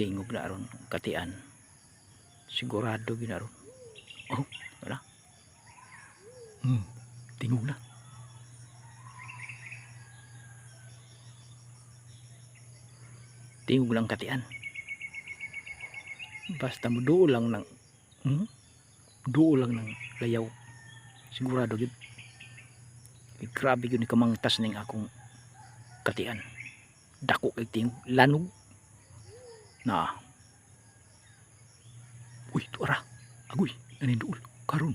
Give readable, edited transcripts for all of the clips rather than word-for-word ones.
tingog na ron katian. Sigurado gyud na ron. Oh, wala. Tingog na. Tingog lang katian. Basta mo duo lang ng layaw. Sigurado gyud. Grabe gyud ni kamangtas ning akong katian. Dako kay tingog lanog. Na. Uy, tuara. Agoy, anin duol. Karon.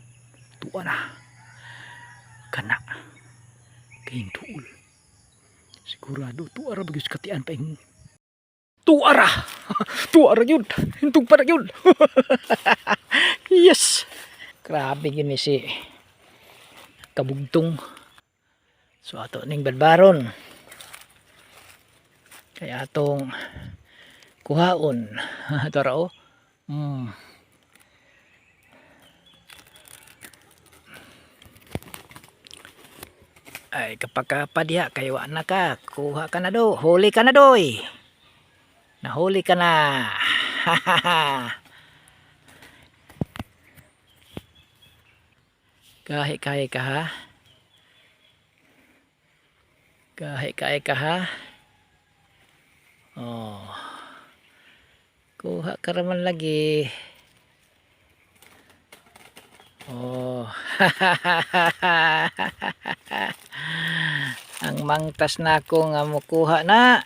Tuara. Kana. Kayong duol. Sigurado tuara bagis katian pa yung tuara. Tuara yun. Hintog pa na yun. Yes. Grabe yun ni si kabugtong. So ato ning badbaron. Kaya atong kuhaon. Ito rao. Ay kapag padya kayo anak ka, kuha ka na do, huli ka na doy. Nahuli ka na. Kahi ka ha. Kahi ka ha. Oh. Kuha ka raman lagi. Oh. Ang mangtas na ako nga mukuha na.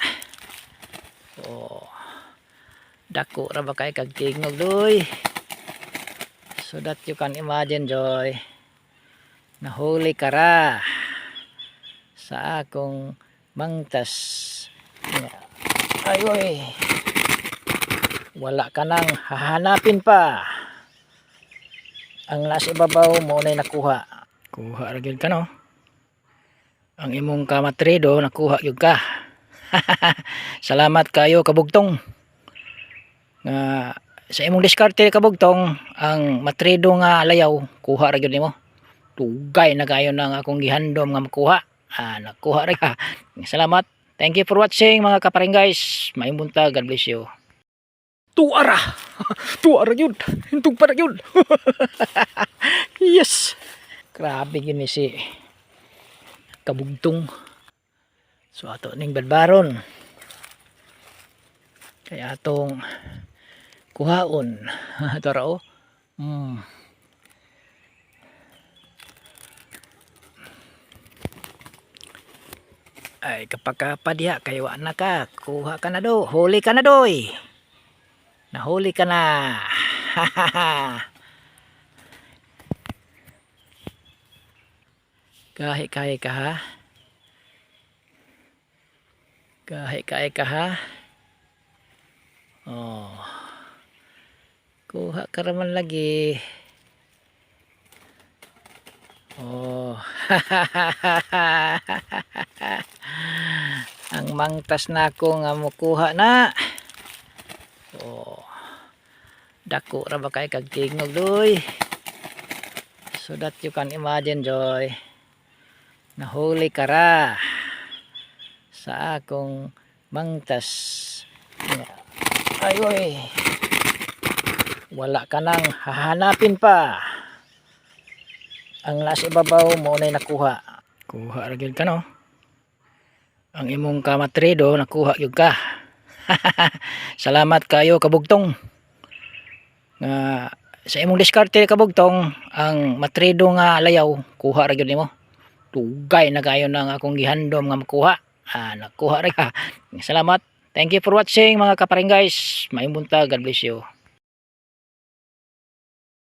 Oh. Dako ra ba kay kag tingog doy. So that you can imagine joy. Nahuli ka ra sa akong mangtas. Ayoy. Wala ka nang hahanapin pa. Ang nasa ibabaw mo na nakuha. Kuha ra gyud ka no. Ang imong kamatrido nakuha gyud ka. Salamat kayo kabugtong. Sa imong diskarte kabugtong, ang matrido nga layaw kuha ra gyud nimo. Tugay na kayo nang akong gihandom nga makuha. Nakuha ra ka. Salamat. Thank you for watching mga kaparing guys. Maimunta, God bless you. Tuara. Tuara yun. Hintog pa na yun. Yes. Grabe yun ni si kabugtong. So ato ning badbaron. Kaya atong kuhaon. Ito rao. Ay kapag padya kayo anak ka, kuha ka na do, huli ka na doy. Nahuli ka na. Kahi ka ha. Kahi ka ha. Oh. Kuha ka raman lagi. Oh. Ang mangtas na ako nga mukuha na. Oh. Dako ra ba kay kag tingog doy. So that you can imagine joy. Nahuli ka ra sa akong mangtas. Ayoy. Wala ka nang hahanapin pa. Ang nasa ibabaw mo na nakuha. Kuha ra gyud ka no. Ang imong kamatrido nakuha gyud ka. Salamat kayo kabugtong. Sa imong diskarte kabugtong, ang matrido nga layaw kuha ra gyud nimo. Tugay na kayo nang akong gihandom nga makuha. Nakuha ra ka. Salamat. Thank you for watching mga kaparing guys. Maimunta, God bless you.